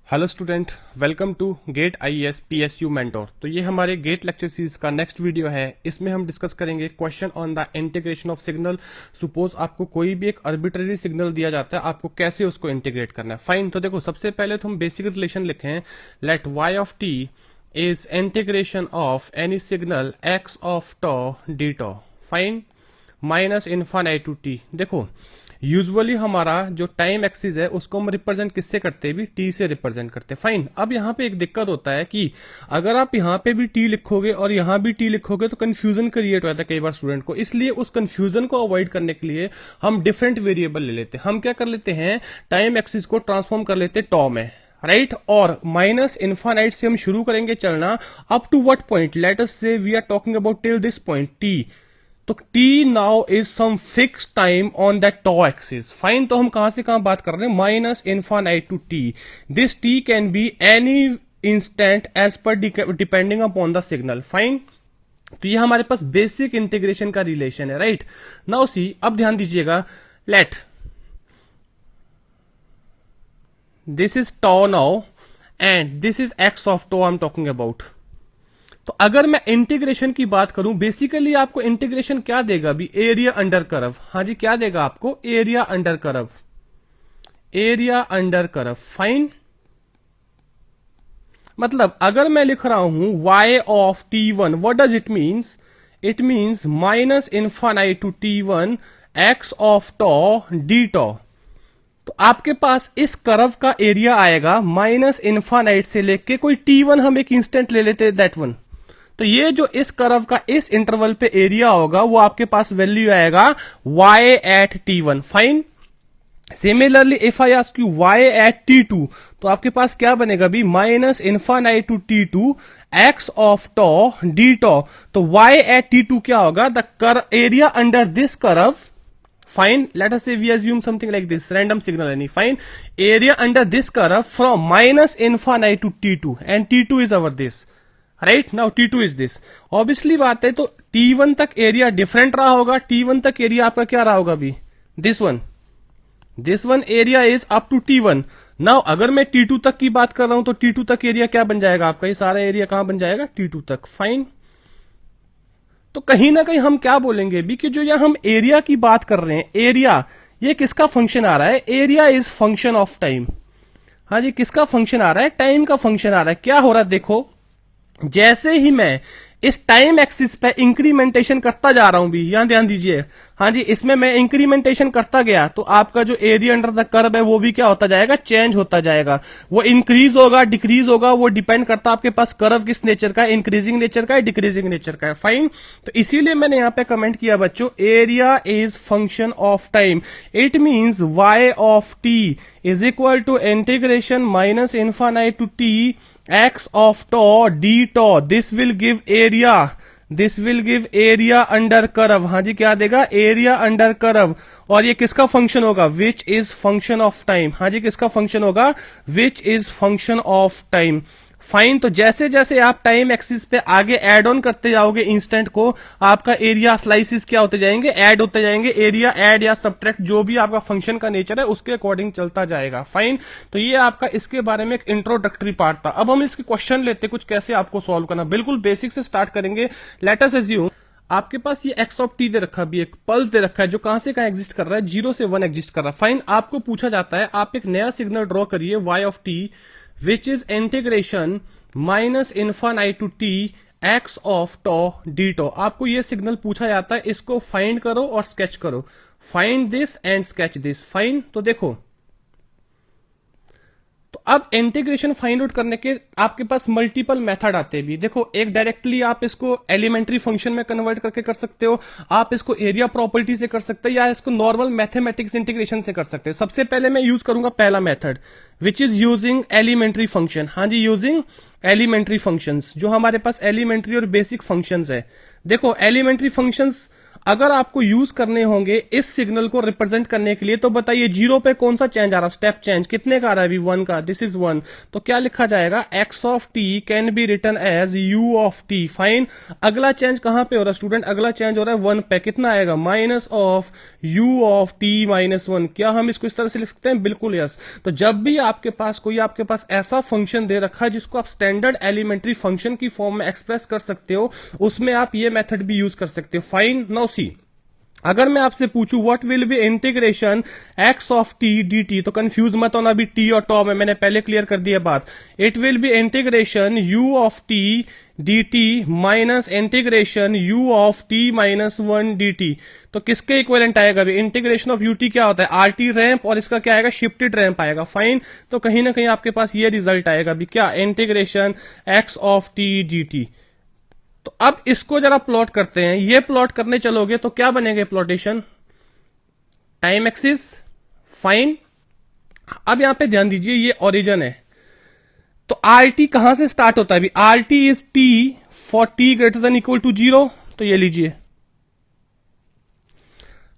Hello student, welcome to GATE IAS PSU mentor. तो ये हमारे गेट लेक्चर सीरीज का नेक्स्ट वीडियो है। इसमें हम डिस्कस करेंगे question on the integration of signal. Suppose आपको कोई भी एक आर्बिट्ररी सिग्नल दिया जाता है, आपको कैसे उसको इंटीग्रेट करना है। फाइन, तो देखो सबसे पहले तो हम बेसिक रिलेशन लिखें। Let y of t is integration of any signal x of tau d tau, fine, minus infinite to t. देखो यूजुअली हमारा जो टाइम एक्सिस है उसको हम रिप्रेजेंट किससे करते हैं, भी टी से रिप्रेजेंट करते हैं। फाइन, अब यहाँ पे एक दिक्कत होता है कि अगर आप यहाँ पे भी टी लिखोगे और यहाँ भी टी लिखोगे तो कंफ्यूजन क्रिएट हो जाता है कई बार स्टूडेंट को। इसलिए उस कंफ्यूजन को अवॉइड करने के लिए हम डिफरेंट वेरिएबल ले लेते हैं। हम क्या कर लेते हैं, टाइम एक्सिस को ट्रांसफॉर्म कर लेते हैं टॉ में, राइट। और माइनस इनफाइनाइट से हम शुरू करेंगे चलना up to what point, let us say we are talking about till this point t. तो t now is some fix time on that tau axis. Fine, तो हम कहां से कहां बात कर रहे हैं, minus infinite to t। This t can be any instant as पर depending upon the signal. Fine, तो ये हमारे पास बेसिक इंटीग्रेशन का रिलेशन है, राइट। नाउ सी, अब ध्यान दीजिएगा, let this is tau now and this is x of tau I am talking about. तो अगर मैं इंटीग्रेशन की बात करूं, बेसिकली आपको इंटीग्रेशन क्या देगा भी, एरिया अंडर कर्व। हाँ जी, क्या देगा आपको, area under curve, area under curve. Fine, मतलब अगर मैं लिख रहा हूं y of t1, what does it means, it means minus infinite to t1 x of tau d tau. तो आपके पास इस कर्व का एरिया आएगा माइनस इनफाइनाइट से लेके कोई t1 हम एक इंस्टेंट ले लेते हैं, दैट वन। तो ये जो इस कर्व का इस इंटरवल पे एरिया होगा वो आपके पास वैल्यू आएगा y at t1। Fine, similarly if I ask you y at t2, तो आपके पास क्या बनेगा भी, minus infinite to t2 x of tau d tau. तो y एट t2 क्या होगा, the area under this curve. Fine, let us say we assume something like this, random signal any. Fine, area under this curve from minus infinite to t2 and t2 is our this, right. Now t2 is this. Obviously बात है, तो t1 तक area different रहा होगा, t1 तक area आपका क्या रहा होगा भी, this one area is up to t1। Now अगर मैं t2 तक की बात कर रहा हूं तो t2 तक एरिया क्या बन जाएगा आपका, ये सारा एरिया कहां बन जाएगा, t2 तक। फाइन, तो कहीं ना कहीं हम क्या बोलेंगे भी कि जो यहां हम एरिया की बात कर रहे हैं, एरिया ये किसका फंक्शन आ रहा है, area is function of time. हाँ जी, किसका फंक्शन आ रहा है, टाइम का फंक्शन आ रहा है। क्या हो रहा है, देखो जैसे ही मैं इस टाइम एक्सिस पे इंक्रीमेंटेशन करता जा रहा हूं भी, यहां ध्यान दीजिए, हाँ जी, इसमें मैं इंक्रीमेंटेशन करता गया तो आपका जो एरिया अंडर द कर्व है वो भी क्या होता जाएगा, चेंज होता जाएगा। वो इंक्रीज होगा, डिक्रीज होगा, वो डिपेंड करता है आपके पास कर्व किस नेचर का है, इंक्रीजिंग नेचर का है, डिक्रीजिंग नेचर का है। फाइन, तो इसीलिए मैंने यहां पे कमेंट किया बच्चों, area is function of time. It means y of t is equal to integration minus infinite to t x of tau d tau. This will give area, this will give area under curve। हाँ जी, क्या देगा, area under curve. और ये किसका function होगा, which is function of time. हाँ जी, किसका function होगा, which is function of time. Fine, तो जैसे जैसे आप टाइम एक्सिस पे आगे ऐड ऑन करते जाओगे इंस्टेंट को, आपका एरिया स्लाइसिस क्या होते जाएंगे, ऐड होते जाएंगे। एरिया ऐड या सब्ट्रैक्ट जो भी आपका फंक्शन का नेचर है उसके अकॉर्डिंग चलता जाएगा। फाइन, तो ये आपका इसके बारे में एक इंट्रोडक्टरी पार्ट था। अब हम इसके क्वेश्चन लेते कुछ कैसे आपको सॉल्व करना, बिल्कुल बेसिक से स्टार्ट करेंगे। लेट अस अज्यूम आपके पास ये एक्स ऑफ टी दे रखा भी, एक पल्स दे रखा है जो कहां से कहां एग्जिस्ट कर रहा है, 0 से 1 एग्जिस्ट कर रहा है। फाइन, आपको पूछा जाता है आप एक नया सिग्नल ड्रॉ करिए y ऑफ t which is integration minus infinite to t x of tau d tau. आपको ये सिग्नल पूछा जाता है, इसको फाइंड करो और स्केच करो, find this and sketch this. Fine, तो देखो, तो अब इंटीग्रेशन फाइंड आउट करने के आपके पास मल्टीपल मेथड आते हैं भी। देखो, एक डायरेक्टली आप इसको एलिमेंट्री फंक्शन में कन्वर्ट करके कर सकते हो, आप इसको एरिया प्रॉपर्टी से कर सकते हो, या इसको नॉर्मल मैथमेटिक्स इंटीग्रेशन से कर सकते हो। सबसे पहले मैं यूज करूंगा पहला method which is using elementary function. हाँ जी, यूजिंग एलिमेंट्री फंक्शंस, जो हमारे पास एलिमेंट्री और बेसिक फंक्शंस है। देखो एलिमेंट्री फंक्शंस अगर आपको यूज करने होंगे इस सिग्नल को रिप्रेजेंट करने के लिए, तो बताइए जीरो पे कौन सा चेंज आ रहा, स्टेप चेंज कितने का आ रहा है अभी, 1 का, दिस इज 1। तो क्या लिखा जाएगा, x of t can be written as u of t। Fine. अगला चेंज कहां पे हो रहा है स्टूडेंट, अगला चेंज हो रहा है 1 पे, कितना आएगा, minus of u of t minus 1। क्या हम इसको इस तरह से लिख सकते हैं, बिल्कुल यस। तो जब भी आपके पास ऐसा फंक्शन दे रखा है जिसको आप स्टैंडर्ड एलिमेंट्री फंक्शन की फॉर्म में एक्सप्रेस कर सकते हो, उसमें आप ये मेथड भी यूज कर सकते हो। फाइन। नाउ सी, अगर मैं आपसे पूछूं what will B integration x of t dt, तो कंफ्यूज मत होना, अभी t और टॉ में मैंने पहले क्लियर कर दिया बात। It will be integration u of t dt minus integration u of t minus 1 dt। तो किसके इक्विवेलेंट आएगा अभी, इंटीग्रेशन ऑफ ut क्या होता है, RT रैंप, और इसका क्या आएगा, शिफ्टेड रैंप आएगा। फाइन। तो कहीं ना कहीं आपके पास ये रिजल्ट आएगा अभी, क्या, integration x of t dt। तो अब इसको जरा प्लॉट करते हैं, ये प्लॉट करने चलोगे तो क्या बनेगा प्लॉटेशन, टाइम एक्सिस। फाइन। अब यहां पे ध्यान दीजिए, ये ओरिजिन है, तो आर टी कहां से स्टार्ट होता है अभी, r t is t for t greater than equal to 0, तो ये लीजिए।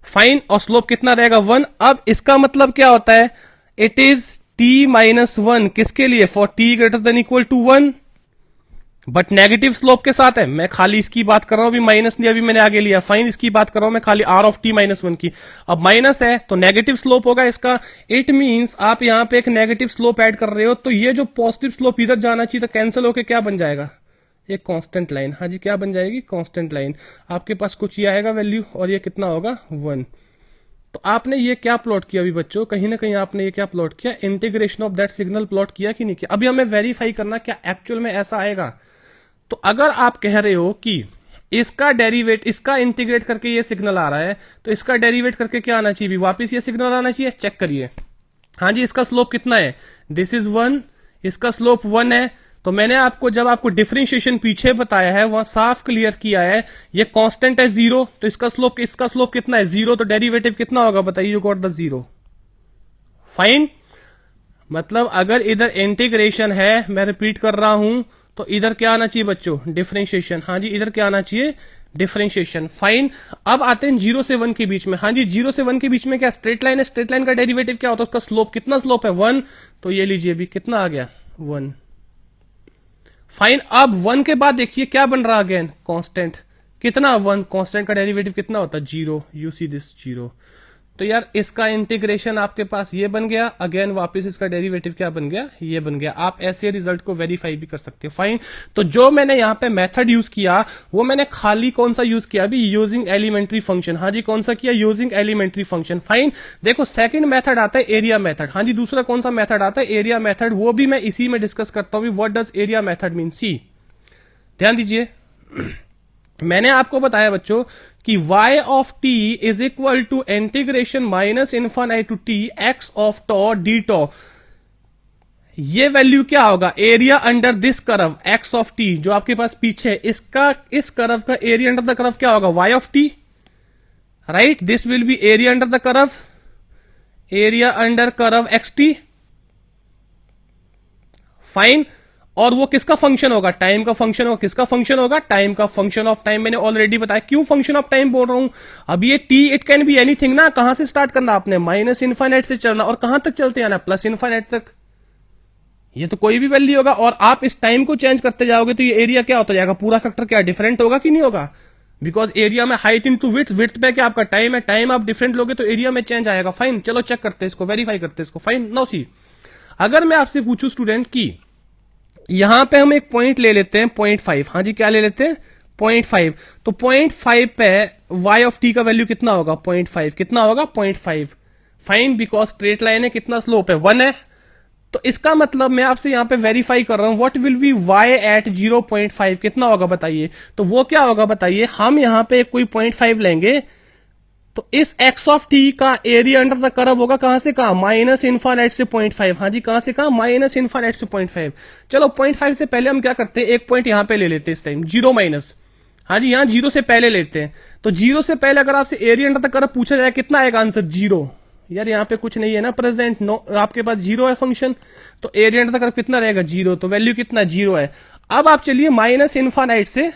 फाइन। और स्लोप कितना रहेगा, 1। अब इसका मतलब क्या होता है, इट इज टी माइनस 1, किसके लिए, for t greater than equal to 1, but negative slope के साथ है। मैं खाली इसकी बात कर रहा हूं, अभी माइनस नहीं, अभी मैंने आगे लिया। फाइन। इसकी बात कर रहा हूं मैं खाली आर ऑफ टी माइनस 1 की। अब माइनस है तो नेगेटिव स्लोप होगा इसका। इट मींस आप यहां पे एक नेगेटिव स्लोप ऐड कर रहे हो, तो ये जो पॉजिटिव स्लोप इधर जाना चाहिए तो कैंसिल होकर क्या बन जाएगा, ये कांस्टेंट लाइन। हाँ जी, क्या बन जाएगी, कांस्टेंट लाइन। आपके पास कुछ ये आएगा वैल्यू, और ये कितना होगा, 1। तो आपने ये क्या प्लॉट किया अभी बच्चों, कहीं ना कहीं आपने ये क्या प्लॉट किया, integration of that signal plot किया कि नहीं किया। अभी हमें वेरीफाई करना क्या एक्चुअल में ऐसा आएगा। तो अगर आप कह रहे हो कि इसका डेरिवेट, इसका इंटीग्रेट करके ये सिग्नल आ रहा है, तो इसका डेरिवेट करके क्या आना चाहिए, वापस ये सिग्नल आना चाहिए। चेक करिए, हाँ जी, इसका स्लोप कितना है, दिस इज 1, इसका स्लोप 1 है। तो मैंने आपको जब आपको डिफरेंशिएशन पीछे बताया है वहां साफ क्लियर किया है, ये कांस्टेंट है 0, तो इसका स्लोप कितना है, 0। तो डेरिवेटिव कितना होगा बताइए, यू गॉट द 0। फाइन। मतलब अगर इधर इंटीग्रेशन है, मैं रिपीट कर रहा हूं, तो इधर क्या आना चाहिए बच्चों, डिफरेंशिएशन। हाँ जी, इधर क्या आना चाहिए, डिफरेंशिएशन। फाइन। अब आते हैं 0 से 1 के बीच में। हाँ जी, 0 से 1 के बीच में क्या, स्ट्रेट लाइन है, स्ट्रेट लाइन का डेरिवेटिव क्या होता है, उसका स्लोप, कितना स्लोप है, 1। तो ये लीजिए अभी कितना आ गया, 1। फाइन। अब 1 के बाद देखिए क्या बन रहा, अगेन कांस्टेंट, कितना, 1। कांस्टेंट का डेरिवेटिव कितना होता है, 0। You see this 0। तो यार इसका इंटीग्रेशन आपके पास ये बन गया, अगेन वापस इसका डेरिवेटिव क्या बन गया, ये बन गया। आप ऐसे रिजल्ट को वेरीफाई भी कर सकते हो। फाइन। तो जो मैंने यहां पे मेथड यूज किया, वो मैंने खाली कौन सा यूज किया अभी, यूजिंग एलिमेंट्री फंक्शन। हाँ जी, कौन सा किया, यूजिंग एलिमेंट्री फंक्शन। फाइन। देखो सेकंड मेथड आता है एरिया मेथड। हाँ जी, दूसरा कौन सा मेथड आता है, एरिया मेथड। वो भी मैं इसी में डिस्कस करता हूं, what does area method mean. See, ध्यान दीजिए, मैंने आपको बताया बच्चों कि y of t is equal to integration minus infinite to t x of tau d tau. ये वैल्यू क्या होगा, area under this curve x of t जो आपके पास पीछे, इसका इस कर्व का एरिया अंडर द कर्व क्या होगा, y of t, right. This will be area under the curve, area under curve xt। Fine. और वो किसका फंक्शन होगा, टाइम का फंक्शन होगा। किसका फंक्शन होगा, टाइम का, फंक्शन ऑफ टाइम। मैंने ऑलरेडी बताया क्यों फंक्शन ऑफ टाइम बोल रहा हूं। अब ये T, it can be anything ना, कहां से स्टार्ट करना आपने, माइनस इनफाइनाइट से चलना, और कहां तक चलते आना, प्लस इनफाइनाइट तक। ये तो कोई भी वैल्यू होगा, और आप इस टाइम को चेंज करते जाओगे तो ये एरिया क्या होता जाएगा, पूरा फैक्टर क्या डिफरेंट होगा कि नहीं होगा, बिकॉज एरिया में हाइट इंटू विड्थ, विड्थ पे क्या आपका टाइम है, टाइम आप डिफरेंट लोगे तो एरिया में चेंज आएगा। फाइन। चलो चेक करते हैं इसको, वेरीफाई करते हैं इसको। फाइन। नाउ सी, अगर मैं आपसे पूछूं स्टूडेंट की यहां पे हम एक पॉइंट ले लेते हैं 0.5। हाँ जी, क्या ले लेते हैं, 0.5। तो 0.5 पे y ऑफ t का वैल्यू कितना होगा, 0.5। कितना होगा, 0.5। फाइन। बिकॉज स्ट्रेट लाइन है, कितना स्लोप है, 1 है। तो इसका मतलब मैं आपसे यहां पे वेरीफाई कर रहा हूं, what will be y at 0.5, कितना होगा बताइए। तो वो क्या होगा बताइए, हम यहां पे कोई 0.5 लेंगे, तो इस x ऑफ t का एरिया अंडर द कर्व होगा कहां से कहां, माइनस इनफाइनाइट से 0.5। हाँ जी, कहां से कहां, माइनस इनफाइनाइट से 0.5। चलो 0.5 से पहले हम क्या करते हैं, एक पॉइंट यहां पे ले लेते हैं इस टाइम, 0 माइनस। हाँ जी, यहां 0 से पहले लेते हैं। तो 0 से पहले अगर आपसे एरिया अंडर द कर्व पूछा जाए कितना आएगा आंसर, 0। यार यहां पे कुछ नहीं है ना प्रेजेंट, नो, आपके पास 0 है फंक्शन, तो एरिया अंडर द कर्व कितना रहेगा, 0। तो वैल्यू कितना, 0 है। अब आप चलिए माइनस इनफाइनाइट से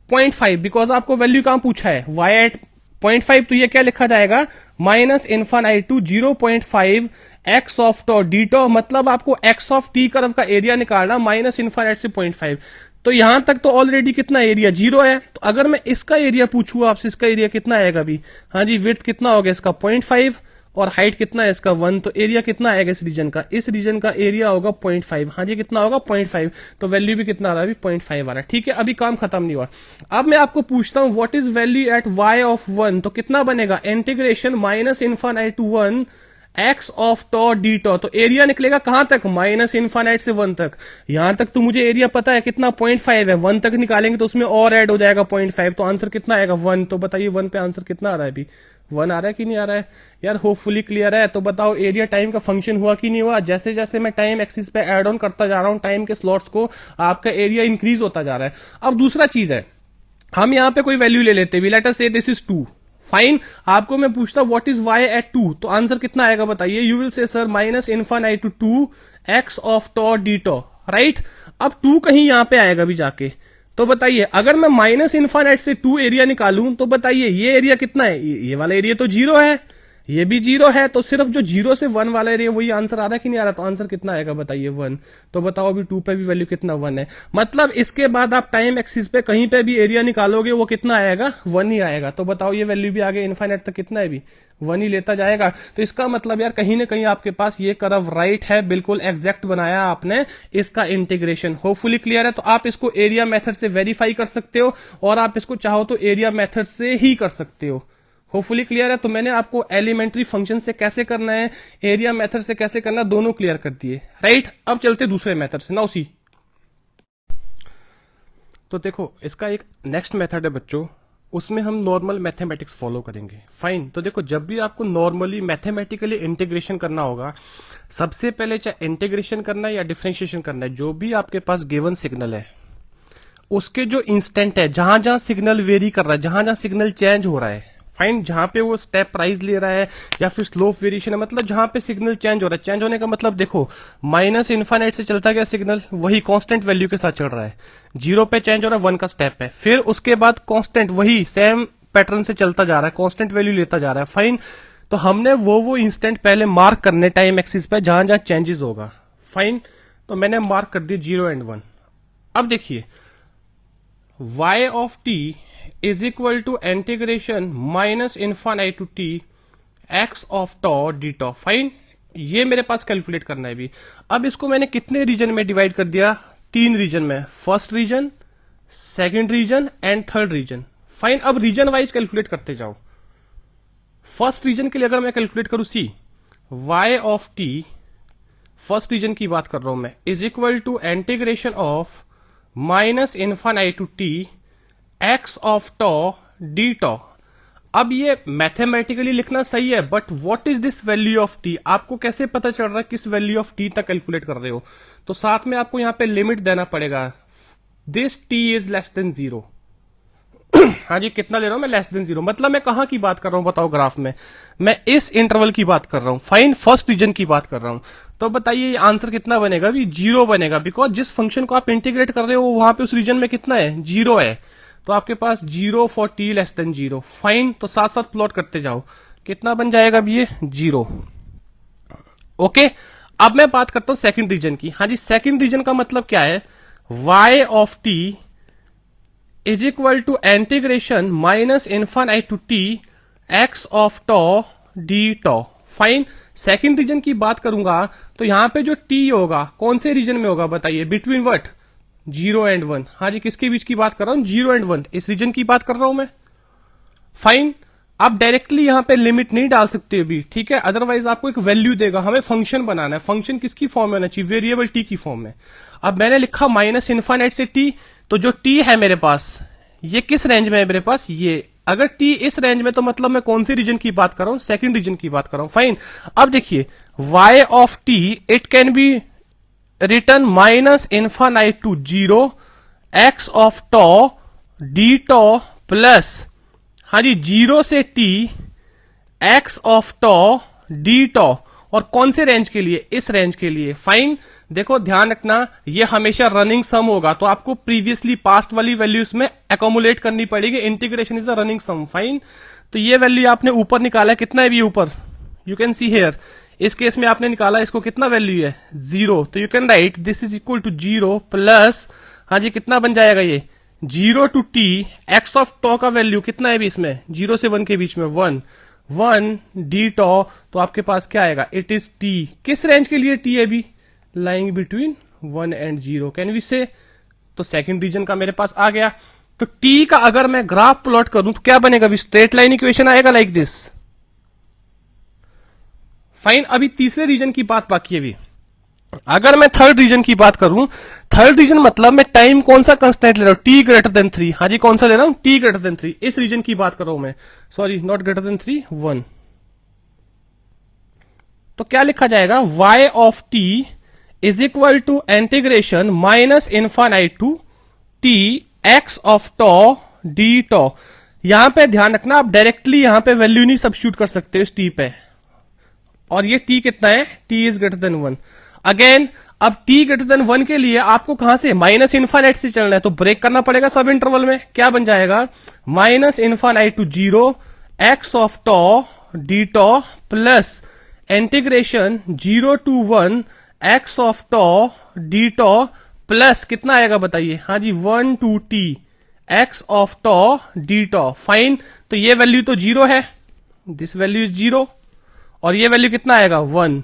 0.5, बिकॉज आपको वैल्यू कहां पूछा है, y एट 0.5, तो ये क्या लिखा जाएगा, minus infinite to 0.5 x of tau d tau, मतलब आपको एक्स ऑफ टी कर्व का एरिया निकालना माइनस इन्फानाइट से 0.5। तो यहां तक तो ऑलरेडी कितना एरिया 0 है, तो अगर मैं इसका एरिया पूछूं आपसे, इसका एरिया कितना आएगा अभी, हाँ जी विड्थ कितना हो गया इसका 0.5 और हाइट कितना है इसका 1, तो एरिया कितना आएगा इस रीजन का, इस रीजन का एरिया होगा 0.5, हाँ जी कितना होगा 0.5, तो वैल्यू भी कितना आ रहा है अभी 0.5 आ रहा है। ठीक है, अभी काम खत्म नहीं हुआ। अब मैं आपको पूछता हूं what is value at y of 1, तो कितना बनेगा, integration minus infinite to 1 x of tau d tau, तो एरिया निकलेगा कहां तक, माइनस इन्फानाइट से 1 तक। यहां तक तो मुझे एरिया पता है कितना 0.5 है, 1 तक निकालेंगे तो उसमें और ऐड हो जाएगा 0.5, तो आंसर कितना आएगा 1। तो बताइए 1 पे आंसर कितना आ रहा है अभी, 1 आ रहा है कि नहीं आ रहा है यार, होपफुली क्लियर है। तो बताओ एरिया टाइम का फंक्शन हुआ कि नहीं हुआ, जैसे जैसे मैं टाइम एक्सिस पे ऐड ऑन करता जा रहा हूं टाइम के स्लॉट्स को, आपका एरिया इंक्रीज होता जा रहा है। अब दूसरा चीज है, हम यहां पे कोई वैल्यू ले लेते हैं, लेट अस से दिस इज 2, फाइन। आपको मैं पूछता व्हाट इज y एट 2, तो आंसर कितना आएगा बताइए, you will say sir minus infinite to 2 x of tau d tau, right. अब 2 कहीं यहां पे आएगा भी जाके, तो बताइए अगर मैं माइनस इन्फानाइट से 2 एरिया निकालूं तो बताइए ये एरिया कितना है, ये वाला एरिया तो 0 है, ये भी 0 है, तो सिर्फ जो 0 से 1 वाला एरिया वही आंसर आ रहा है कि नहीं आ रहा, तो आंसर कितना आएगा बताइए 1। तो बताओ अभी 2 पे भी वैल्यू कितना 1 है, मतलब इसके बाद आप टाइम एक्सिस पे कहीं पे भी एरिया निकालोगे वो कितना आएगा 1 ही आएगा। तो बताओ ये वैल्यू भी आगे इन्फाइनाइट तक कितना है, भी 1 ही लेता जाएगा। तो इसका मतलब यार कहीं ना कहीं आपके पास ये कर्व राइट है, बिल्कुल एग्जैक्ट बनाया आपने इसका इंटीग्रेशन। होपफुली क्लियर है। तो आप इसको एरिया मेथड से वेरीफाई कर सकते हो और आप इसको चाहो तो एरिया मेथड से ही कर सकते हो। होपफुली क्लियर है। तो मैंने आपको एलिमेंट्री फंक्शन से कैसे करना है, एरिया मेथड से कैसे करना, दोनों क्लियर कर दिए, राइट। अब चलते दूसरे मेथड से, नाउ सी। तो देखो इसका एक नेक्स्ट मेथड है बच्चों, उसमें हम नॉर्मल मैथमेटिक्स फॉलो करेंगे, फाइन। तो देखो जब भी आपको नॉर्मली मैथमेटिकली इंटीग्रेशन करना होगा, सबसे पहले चाहे इंटीग्रेशन करना है या डिफरेंशिएशन करना है, जो भी आपके पास गिवन सिग्नल है उसके जो इंस्टेंट है, जहां जहां सिग्नल वेरी कर रहा है, जहां जहां सिग्नल चेंज हो रहा है, फाइन, जहां पे वो स्टेप राइज ले रहा है या फिर स्लोप वेरिएशन है, मतलब जहां पे सिग्नल चेंज हो रहा है, चेंज होने का मतलब देखो माइनस इन्फाइनाइट से चलता गया सिग्नल, वही कांस्टेंट वैल्यू के साथ चल रहा है, 0 पे चेंज हो रहा है, 1 का स्टेप है, फिर उसके बाद कांस्टेंट वही सेम पैटर्न से चलता जा रहा है, कांस्टेंट वैल्यू लेता जा रहा है, फाइन। तो हमने वो इंस्टेंट पहले मार्क करने टाइम एक्सिस पे जहां जहां चेंजेस होगा, फाइन। तो मैंने मार्क कर दिया 0 एंड 1। अब देखिए y of t is equal to integration minus infinite to t x of tau d tau, fine. ये मेरे पास कैलकुलेट करना है भी। अब इसको मैंने कितने रीजन में डिवाइड कर दिया, 3 रीजन में, first region, second region and third region, fine. अब रीजन वाइज कैलकुलेट करते जाओ। फर्स्ट रीजन के लिए अगर मैं कैलकुलेट करूं see, y of t, first region की बात कर रहा हूं मैं, is equal to integration of minus infinite to t x of tau d tau. अब ये मैथमेटिकली लिखना सही है, but what is this value of t, आपको कैसे पता चल रहा है किस वैल्यू ऑफ t तक कैलकुलेट कर रहे हो। तो साथ में आपको यहां पे लिमिट देना पड़ेगा, this t is less than 0। हाँ जी, कितना ले रहा हूं मैं, लेस देन 0, मतलब मैं कहां की बात कर रहा हूं बताओ, ग्राफ में मैं इस इंटरवल की बात कर रहा हूं, फाइन, फर्स्ट रीजन की बात कर रहा हूं। तो बताइए आंसर कितना बनेगा, भी 0 बनेगा, बिकॉज जिस फंक्शन को आप इंटीग्रेट कर रहे हो वहां पे उस रीजन में कितना है, 0 है। तो आपके पास 0 for t less than 0, fine. तो साथ साथ प्लॉट करते जाओ, कितना बन जाएगा अब ये 0, ओके। अब मैं बात करता हूं सेकंड रीजन की। हाँ जी, सेकंड रीजन का मतलब क्या है, y of t is equal to integration minus infinite to t x of tau d tau, fine. Second region की बात करूंगा तो यहां पे जो t होगा कौन से रीजन में होगा बताइए, बिटवीन व्हाट, 0 एंड 1। हाँ जी, किसके बीच की बात कर रहा हूं, 0 एंड 1, इस रीजन की बात कर रहा हूं मैं, फाइन। आप डायरेक्टली यहां पे लिमिट नहीं डाल सकते अभी, ठीक है, अदरवाइज आपको एक वैल्यू देगा, हमें फंक्शन बनाना है, फंक्शन किसकी फॉर्म में होना चाहिए, वेरिएबल t की फॉर्म में। अब मैंने लिखा माइनस इन्फाइनाइट से t, तो जो t है मेरे पास ये किस रेंज में है मेरे पास, ये अगर t इस रेंज में, तो मतलब मैं कौन से रीजन की बात कर रहा हूं, सेकंड रीजन की बात कर रहा हूं, फाइन। अब देखिए y of t it can be written minus infinite to 0 x of tau d tau plus, हाँ जी, 0 से t x of tau d tau, और कौन से रेंज के लिए, इस रेंज के लिए, फाइन। देखो ध्यान रखना, ये हमेशा रनिंग सम होगा, तो आपको प्रीवियसली पास्ट वाली वैल्यूज में एकोमुलेट करनी पड़ेगी। Integration is a running sum, fine. तो ये वैल्यू आपने ऊपर निकाला है, कितना है भी ऊपर, यू कैन सी हेयर। इस केस में आपने निकाला इसको, कितना वैल्यू है 0, तो you can write this is equal to 0 plus, हाँ जी कितना बन जाएगा ये 0 to t x of tau का वैल्यू कितना है भी इसमें 0 से 1 के बीच में 1 डी टॉ, तो आपके पास क्या आएगा, इट इज t। किस रेंज के लिए t है भी, lying between 1 and 0, can we say. तो सेकंड रीजन का मेरे पास आ गया। तो t का अगर मैं ग्राफ प्लॉट करूं तो क्या बनेगा भी, स्ट्रेट लाइन इक्वेशन आएगा लाइक दिस, फाइन। अभी तीसरे रीजन की बात बाकी है अभी। अगर मैं थर्ड रीजन की बात करूं, थर्ड रीजन मतलब मैं टाइम कौन सा कंस्टेंट ले रहा हूं, t ग्रेटर देन 3, हाँ जी कौन सा ले रहा हूं, t ग्रेटर देन 3, इस रीजन की बात कर रहा हूं मैं, सॉरी नॉट ग्रेटर देन 3, 1। तो क्या लिखा जाएगा, y of t is equal to integration minus infinite to t x of tau d tau. यहां पे ध्यान रखना, आप डायरेक्टली यहां पे वैल्यू नहीं सब्स्टिट्यूट कर सकते इस t पे, और ये t कितना है, t is greater than 1। Again अब t ग्रेटर देन 1 के लिए आपको कहां से, माइनस इनफाइनाइट से चलना है, तो ब्रेक करना पड़ेगा सब इंटरवल में। क्या बन जाएगा, minus infinite to 0 x of tau d tau plus integration 0 to 1 x of tau d tau plus कितना आएगा बताइए, हाँ जी 1 to t x of tau d tau, fine. तो ये वैल्यू तो 0 है, दिस वैल्यू इज 0, और ये वैल्यू कितना आएगा 1,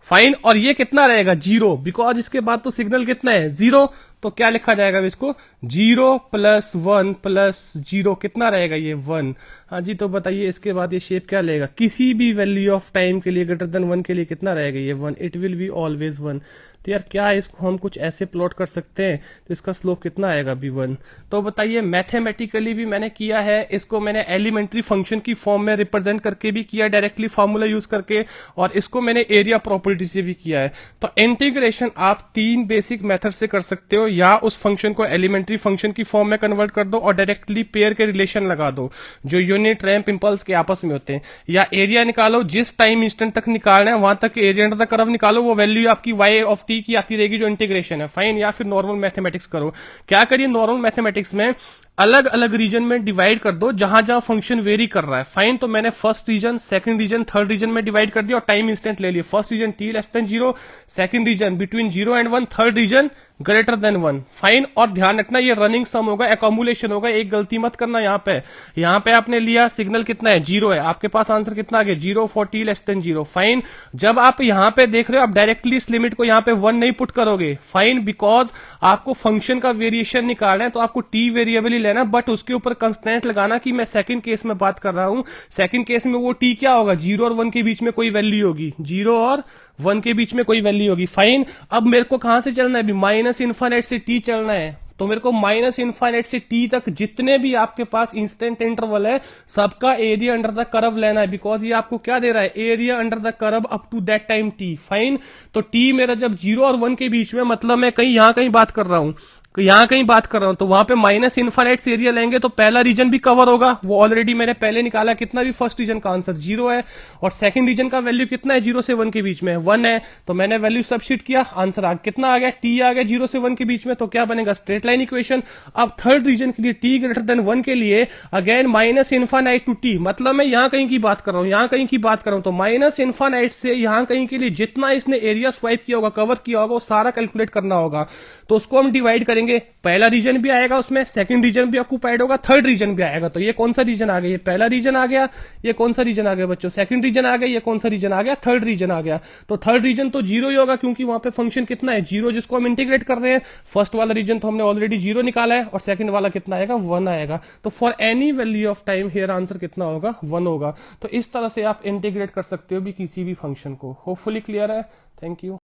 फाइन। और ये कितना रहेगा 0, बिकॉज इसके बाद तो सिग्नल कितना है 0, तो क्या लिखा जाएगा इसको 0 प्लस 1 प्लस 0 कितना रहेगा ये 1, हाँ जी। तो बताइए इसके बाद ये शेप क्या लेगा, किसी भी वैल्यू ऑफ टाइम के लिए ग्रेटर देन 1 के लिए कितना रहेगा ये 1, इट विल बी ऑलवेज 1। तो यार क्या इसको हम कुछ ऐसे प्लॉट कर सकते हैं, तो इसका स्लोप कितना आएगा भी 1। तो बताइए मैथमेटिकली भी मैंने किया है, इसको मैंने एलिमेंट्री फंक्शन की फॉर्म में रिप्रेजेंट करके भी किया, डायरेक्टली फॉर्मूला यूज करके, और इसको मैंने एरिया प्रॉपर्टी से भी किया है। तो इंटीग्रेशन आप 3 बेसिक मेथड से कर सकते हो, या उस फंक्शन को एलिमेंट्री फंक्शन की फॉर्म में कन्वर्ट कर दो और डायरेक्टली पेयर के रिलेशन लगा दो जो यूनिट रैंप इंपल्स के आपस में होते हैं, या एरिया निकालो, जिस टाइम इंस्टेंट तक निकालना है वहां तक एरिया अंडर द कर्व निकालो, वो वैल्यू आपकी y ऑफ t की आती रहेगी जो इंटीग्रेशन है, फाइन। या फिर नॉर्मल मैथमेटिक्स करो, क्या करिए नॉर्मल मैथमेटिक्स में अलग अलग रीजन में डिवाइड कर दो जहां जहां फंक्शन वेरी कर रहा है, फाइन। तो मैंने first region, second region, third region में डिवाइड कर दिया और टाइम इंस्टेंट ले लिया। First region t less than 0, second region between 0 and 1, third region greater than 1, fine. और ध्यान रखना ये रनिंग सम होगा, एकोमुलेशन होगा, एक गलती मत करना यहां पे आपने लिया सिग्नल कितना है 0 है, आपके पास आंसर कितना आ गया 0 for t less than 0, fine. जब आप यहां पे देख रहे हो आप डायरेक्टली इस लिमिट को यहां पे 1 नहीं पुट करोगे, फाइन, बिकॉज आपको फंक्शन का वेरिएशन निकालना है, तो आपको t वेरिएबल ही लेना, बट उसके ऊपर कंस्टेंट लगाना कि मैं सेकंड केस में बात कर रहा हूं। सेकंड केस में वो t क्या होगा, 0 और 1 के बीच में कोई वैल्यू होगी, 0 और 1 के बीच में कोई वैल्यू होगी, फाइन। अब मेरे को कहां से चलना है अभी, माइनस इनफाइनाइट से t चलना है, तो मेरे को माइनस इनफाइनाइट से t तक जितने भी आपके पास इंस्टेंट इंटरवल है सबका एरिया अंडर द कर्व लेना है, बिकॉज ये आपको क्या दे रहा है, area under the curve up to that time t, fine. तो t मेरा जब 0 और 1 के बीच में, मतलब मैं कहीं यहां कहीं बात कर रहा हूं, यहां कहीं बात कर रहा हूं, तो वहां पे माइनस इनफाइनाइट से एरिया लेंगे तो पहला रीजन भी कवर होगा, वो ऑलरेडी मैंने पहले निकाला, कितना भी फर्स्ट रीजन का आंसर 0 है, और सेकंड रीजन का वैल्यू कितना है 0 से 1 के बीच में 1 है, तो मैंने वैल्यू सबस्टिट्यूट किया, आंसर कितना आ गया, t आ गया 0 से 1 के बीच में, तो क्या बनेगा स्ट्रेट लाइन इक्वेशन। अब थर्ड रीजन के लिए t ग्रेटर देन 1 के लिए again minus infinite to t, मतलब मैं यहां कहीं की बात कर रहा हूं, यहां कहीं की बात कर रहा हूं, तो माइनस इनफाइनाइट से यहां कहीं के लिए जितना इसने एरिया स्वाइप किया होगा, कवर किया होगा, वो सारा कैलकुलेट करना होगा, तो उसको हम डिवाइड करेंगे, पहला रीजन भी आएगा उसमें, सेकंड रीजन भी ऑक्यूपाइड होगा, थर्ड रीजन भी आएगा। तो ये कौन सा रीजन आ गया, ये पहला रीजन आ गया, ये कौन सा रीजन आ गया बच्चों, सेकंड रीजन आ गया, ये कौन सा रीजन आ गया, थर्ड रीजन आ गया। तो थर्ड रीजन तो 0 ही होगा, क्योंकि वहां पे फंक्शन कितना है 0, जिसको हम इंटीग्रेट कर रहे हैं। फर्स्ट वाला रीजन तो हमने ऑलरेडी 0 निकाला है, और सेकंड वाला कितना आएगा 1 आएगा। तो for any value of time here answer कितना होगा 1 होगा। तो इस तरह से आप इंटीग्रेट कर सकते हो भी किसी भी फंक्शन को। होपफुली क्लियर है, थैंक यू।